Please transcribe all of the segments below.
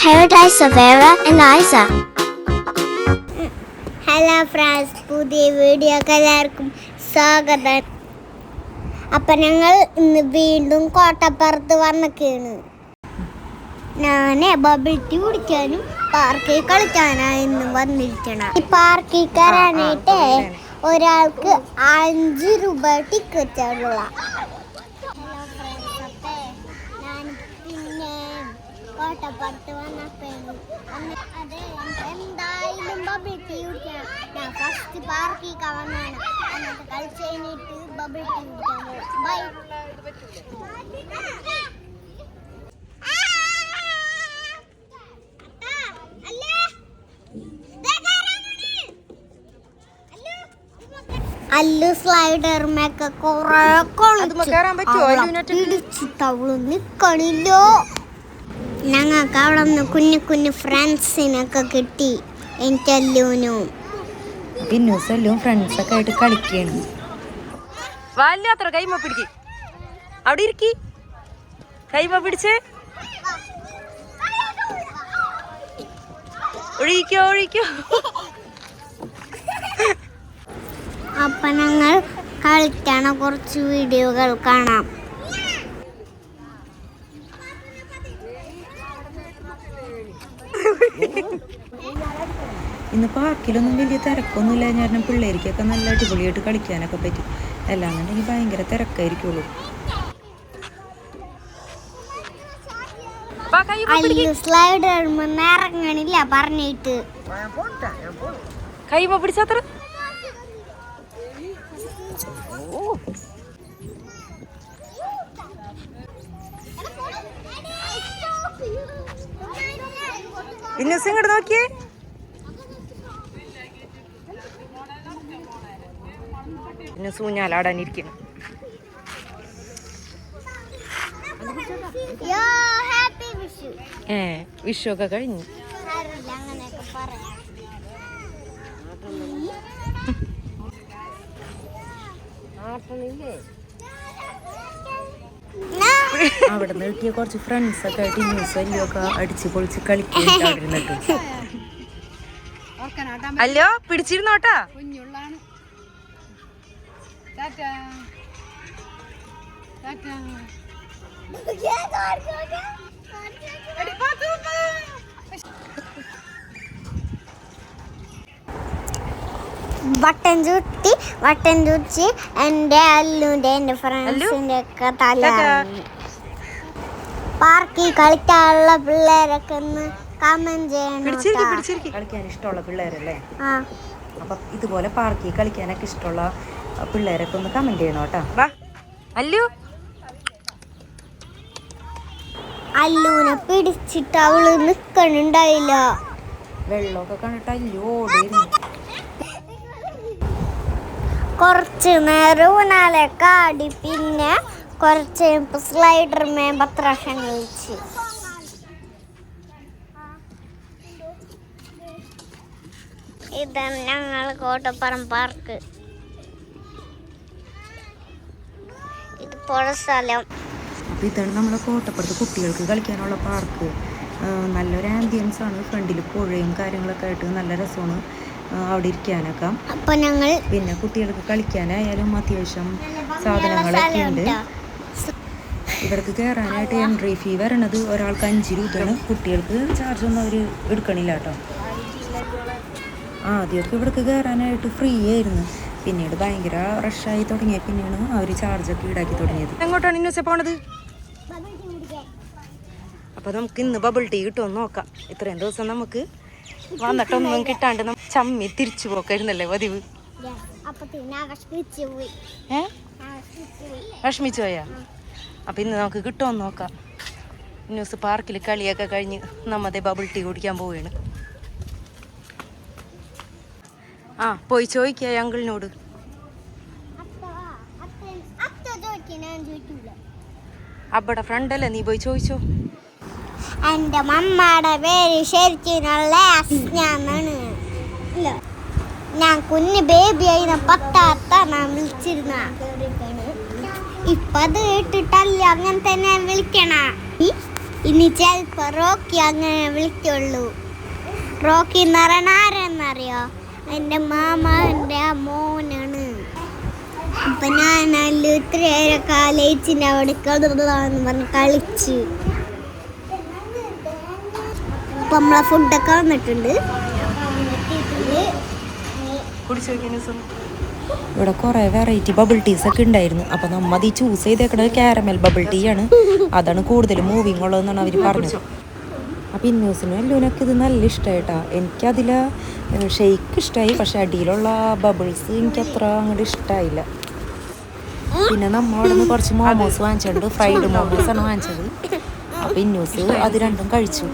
paradise of Vera and Isa. Hello friends, പുതിയ വീഡിയോക്ക് എല്ലാവർക്കും സ്വാഗതം. അപ്പം ഞങ്ങൾ ഇന്ന് വീണ്ടും കോട്ടപ്പുറത്ത് വന്നിക്കാണ്. ഞാൻ ബബിൾ ടീ കുടിക്കാനും പാർക്കിൽ കളിക്കാനാണ് ഇന്ന് വന്നിരിക്കണം. ഈ പാർക്കിൽ കയറാനായിട്ട് ഒരാൾക്ക് 5 രൂപ ടിക്കറ്റ് ഉള്ള. കോട്ടപ്പുറത്ത് വന്നപ്പോഴും അത് എന്തായാലും ബബിൾ ടീ കുടിക്കണം. ഞാൻ ഫസ്റ്റ് പാർക്കിൽ വന്നാണ്. എന്നിട്ട് കളിച്ച് കഴിഞ്ഞിട്ട് ബബിൾ ടീ കുടിക്കാൻ പോകും. ബൈ. അല്ലു സ്ലൈഡർമൊക്കെ കൊറേ പിടിച്ചിട്ടവള് നിക്കണില്ലോ. ഞങ്ങൾക്ക് അവിടെ നിന്ന് കുഞ്ഞു കുഞ്ഞു ഫ്രണ്ട്സിനൊക്കെ കിട്ടി. എനിക്കല്ലൂനും പിന്നൂസല്ലും ഫ്രണ്ട്സൊക്കെ ആയിട്ട് കളിക്കാണ്. വല്ലാത്ര കൈമ പിടിക്ക്, അവിടെ ഇരിക്കി, കൈമ പിടിച്ച് ഒഴിക്കോ ഒഴിക്കോ. അപ്പൊ ഞങ്ങൾ കളിക്കണ കുറച്ച് വീഡിയോകൾ കാണാം. ഇന്ന് പാർക്കിലൊന്നും വലിയ തിരക്കൊന്നുമില്ല. കാരണം പിള്ളേർക്കൊക്കെ നല്ല അടിപൊളിയായിട്ട് കളിക്കാനൊക്കെ പറ്റും. അല്ലാന്നുണ്ടെങ്കിൽ ഭയങ്കര തിരക്കായിരിക്കുള്ളൂ. ഇറങ്ങണില്ല പറഞ്ഞിട്ട് കൈമ പിടിച്ചത്ര ഇന്നസ് ഇങ്ങോട്ട് നോക്കിയേ. പിന്നെ സൂഞ്ഞാലാടാനിരിക്കണം. വിഷു ഒക്കെ കഴിഞ്ഞു. അവിടെ നിന്ന് കിട്ടിയ കുറച്ച് ഫ്രണ്ട്സ് ഒക്കെ ആയിട്ട് ന്യൂസ് വലിയൊക്കെ അടിച്ച് പൊളിച്ച് കളിക്കുന്നിട്ട്. അല്ലോ പിടിച്ചിരുന്നോട്ടാ. വട്ടൻ ചുറ്റി എൻ്റെ അല്ലുൻ്റെ എൻ്റെ ഫ്രണ്ട്സിൻ്റെ ഒക്കെ തല. പാർക്കിൽ കളിക്കാനുള്ള പിള്ളേരൊക്കെ ഒന്ന് കമന്റ് ചെയ്യണം. കളിക്കാൻ ഇഷ്ടമുള്ള പിള്ളേരല്ലേ? അപ്പൊ ഇതുപോലെ പാർക്കിൽ കളിക്കാനൊക്കെ ഇഷ്ടമുള്ള പിള്ളേരൊക്കെ ഒന്ന് കമന്റ് ചെയ്യണോട്ടാ. അല്ലൂനെ പിടിച്ചിട്ട് അവള് നിക്കണുണ്ടായില്ല. വെള്ളമൊക്കെ കണ്ടിട്ട് അല്ലു ഓടിയിരുന്നു. കുറച്ച് നേരം ഊനാലൊക്കെ ആടി. പിന്നെ കുറച്ച് സ്ലൈഡർ പത്രാക്ഷം കളിച്ച്. ഇതാണ് ഞങ്ങൾ കോട്ടപ്പുറം പാർക്ക്. ഇത് പുഴ സ്ഥലം. അപ്പോൾ ഇതാണ് നമ്മുടെ കോട്ടപ്പുറത്ത് കുട്ടികൾക്ക് കളിക്കാനുള്ള പാർക്ക്. നല്ലൊരു ആംബിയൻസ് ആണ്. ഫ്രണ്ടിൽ പുഴയും കാര്യങ്ങളൊക്കെ ആയിട്ട് നല്ല രസമാണ് അവിടെ ഇരിക്കാനൊക്കെ. അപ്പോൾ ഞങ്ങൾ പിന്നെ കുട്ടികൾക്ക് കളിക്കാനായാലും അത്യാവശ്യം സാധനങ്ങളൊക്കെ ഉണ്ട്. ഇവർക്ക് കയറാനായിട്ട് എൻട്രി ഫീ വരണത് ഒരാൾക്ക് 5 രൂപയാണ്. കുട്ടികൾക്ക് ചാർജൊന്നും അവർ എടുക്കണില്ല കേട്ടോ. ആദ്യമൊക്കെ ഇവിടേക്ക് കയറാനായിട്ട് ഫ്രീ ആയിരുന്നു. പിന്നീട് ഭയങ്കര റഷായി തുടങ്ങിയ പിന്നെയാണ് അവർ ചാർജൊക്കെ ഈടാക്കി തുടങ്ങിയത്. എങ്ങോട്ടാണ് ഇന്നൂസെ പോണത്? അപ്പോൾ നമുക്ക് ഇന്ന് ബബിൾ ടീ കിട്ടുമെന്ന് നോക്കാം. ഇത്രയും ദിവസം നമുക്ക് വന്നിട്ടൊന്നും കിട്ടാണ്ട് ചമ്മി തിരിച്ചു പോക്കായിരുന്നല്ലേ പതിവ്. വിഷമിച്ചു പോയാ? അപ്പം ഇന്ന് നമുക്ക് കിട്ടുമെന്ന് നോക്കാം. ന്യൂസ് പാർക്കിൽ കളിയൊക്കെ കഴിഞ്ഞ് നമ്മതേ ബബിൾ ടീ കുടിക്കാൻ പോവുകയാണ്. പോയി ചോദിക്കുക അങ്കിളിനോട്. അബ്ബടെ ഫ്രണ്ടല്ലേ, നീ പോയി ചോദിച്ചോ. എൻ്റെ മമ്മയുടെ പേര് ശരിക്കുള്ള അസ്നാന്നാണ്. ഞാൻ കുഞ്ഞ് ബേബി ആയിരുന്ന പത്താത്താണ് വിളിച്ചിരുന്ന. ഇപ്പൊ അത് കേട്ടിട്ടല്ല അങ്ങനെ തന്നെ വിളിക്കണ. ഇനി ചിലപ്പോ റോക്കി അങ്ങനെ വിളിക്കുള്ളൂ. റോക്കി എന്ന് പറഞ്ഞ ആരെന്നറിയോ? എൻ്റെ മാമാൻ്റെ മോനാണ്. അപ്പൊ ഞാൻ അല്ല ഇത്രയേറെ കാലേജിൻ്റെ അവിടെ കളിന്ന് പറഞ്ഞ് കളിച്ച്. അപ്പൊ നമ്മളെ ഫുഡൊക്കെ വന്നിട്ടുണ്ട്. ഇവിടെ കുറേ വെറൈറ്റി ബബിൾ ടീസ് ഒക്കെ ഉണ്ടായിരുന്നു. അപ്പം നമ്മൾ അത് ചൂസ് ചെയ്തേക്കണത് കാരമൽ ബബിൾ ടീ ആണ്. അതാണ് കൂടുതൽ മൂവിങ് ഉള്ളതെന്നാണ് അവർ പറഞ്ഞത്. അപ്പം ഇന്നൂസിനും എല്ലൂനൊക്കെ ഇത് നല്ല ഇഷ്ടമായിട്ടാ. എനിക്കതിൽ ഷെയ്ക്ക് ഇഷ്ടമായി, പക്ഷെ അടിയിലുള്ള ബബിൾസ് എനിക്ക് അത്ര അങ്ങോട്ട് ഇഷ്ടമായില്ല. പിന്നെ നമ്മൾ അവിടെ നിന്ന് കുറച്ച് മോമോസ് വാങ്ങിച്ചിട്ടുണ്ട്. ഫ്രൈഡ് മോമോസ് ആണ് വാങ്ങിച്ചത്. അപ്പം ഇന്നൂസ് അത് രണ്ടും കഴിച്ചു.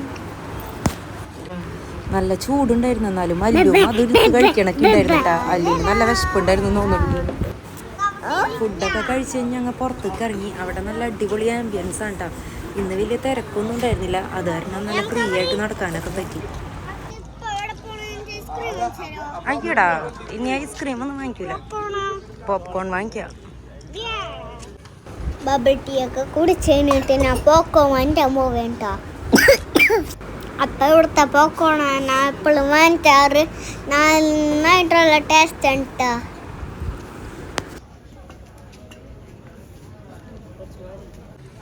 നല്ല ചൂടുണ്ടായിരുന്നു. എന്നാലും അല്ലും അതൊരു കഴിക്കണൊക്കെ ഉണ്ടായിരുന്നു കേട്ടാ. അല്ലിന് നല്ല വിശപ്പുണ്ടായിരുന്നു തോന്നുന്നുണ്ട്. ഫുഡൊക്കെ കഴിച്ച് കഴിഞ്ഞ് ഞങ്ങൾ പുറത്തേക്ക് ഇറങ്ങി. അവിടെ നല്ല അടിപൊളി ആംബിയൻസ് ആണ് കേട്ടോ. ഇന്ന് വലിയ തിരക്കൊന്നും ഉണ്ടായിരുന്നില്ല. അത് കാരണം നല്ല ഫ്രീ ആയിട്ട് നടക്കാനൊക്കെ പറ്റി. അയ്യടാ, ഇനി ഐസ്ക്രീം ഒന്നും വാങ്ങിക്കൂല, പോപ്കോൺ വാങ്ങിക്കാം. ബബിൾ ടീ ഒക്കെ കുടിച്ച് കഴിഞ്ഞിട്ട് ഞാൻ പോപ്കോൺ വാങ്ങിക്കാൻ പോവേണ്ട. അപ്പം ഇവിടുത്തെ പോപ്കോണാണ് ഞാൻ എപ്പോഴും വാങ്ങിക്കാറ്. നന്നായിട്ടുള്ള ടേസ്റ്റ് ഉണ്ട്.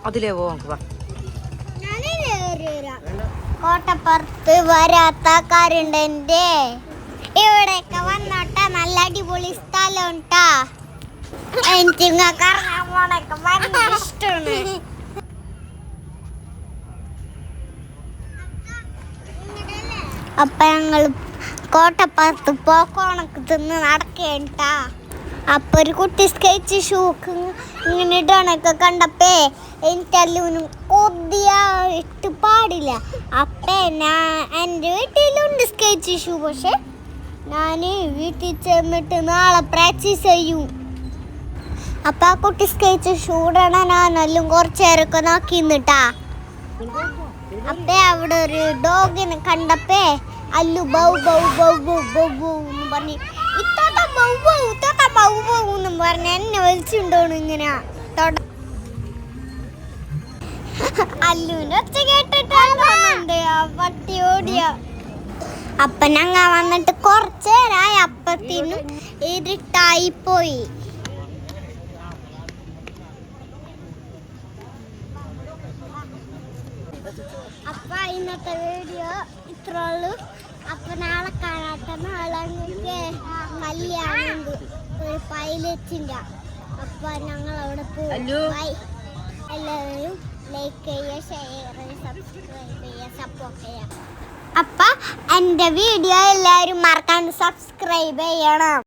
അതിലേ പോവാ. കോട്ടപ്പുറത്ത് വരാത്ത ആൾക്കാരുണ്ട്. എൻ്റെ ഇവിടെയൊക്കെ വന്നോട്ടാ, നല്ല അടിപൊളി സ്ഥലം ഉണ്ടാ. എനിക്ക് കറങ്ങാൻ പോണൊക്കെ ഭയങ്കര ഇഷ്ടമാണ്. അപ്പൊ ഞങ്ങൾ കോട്ടപ്പുറത്ത് പോക്കോണൊക്കെ തിന്ന് നടക്കേണ്ടാ. അപ്പൊ ഒരു കുട്ടി സ്കെച്ച് ഷൂക്ക് ഇങ്ങനെ ഇടണൊക്കെ കണ്ടപ്പേ എനിക്കല്ലൂനും കൊതിയായിട്ട് പാടില്ല. അപ്പേ ഞാൻ എൻ്റെ വീട്ടിലുണ്ട് സ്കെച്ച് ഷൂ, പക്ഷെ ഞാൻ വീട്ടിൽ ചെന്നിട്ട് നാളെ പ്രാക്ടീസ് ചെയ്യും. അപ്പൊ ആ കുട്ടി സ്കെച്ച് ഷൂ ഇടണ ഞാനെല്ലാം കുറച്ചു നേരമൊക്കെ നോക്കി നിന്നിട്ടാ. അപ്പേ അവിടെ ഒരു ഡോഗിനെ കണ്ടപ്പേ അല്ലു ബൗ ബൗ ബൗ ബൗ ബൗ ബൗ എന്ന് പറഞ്ഞ് ഇത്തോട്ട ബൗ ബൗ ഇത്തോട്ട ബൗ ബൗ എന്നും പറഞ്ഞ് എന്നെ വലിച്ചുണ്ടോണ് ഇങ്ങനെ അല്ലുവിന്റെ ഒച്ച കേട്ടിട്ടുണ്ട് പട്ടി ഓടിയ. അപ്പൊ ഞങ്ങ വന്നിട്ട് കുറച്ചു നേരമായി. അപ്പത്തിനും ഇരുട്ടായി പോയി. അപ്പൊ ഇന്നത്തെ വീഡിയോ ഇത്ര ഉള്ളൂ. അപ്പൊ നാളെ കാണാത്ത നാളെ കല്യാണം ഒരു പൈലറ്റിന്റെ. അപ്പൊ ഞങ്ങൾ അവിടെ പോയി. എല്ലാവരും ലൈക്ക് ചെയ്യുക, ഷെയർ ചെയ്യുക, സബ്സ്ക്രൈബ് ചെയ്യുക, സപ്പോർട്ട് ചെയ്യുക. അപ്പൊ എൻ്റെ വീഡിയോ എല്ലാവരും മറക്കാണ്ട് സബ്സ്ക്രൈബ് ചെയ്യണം.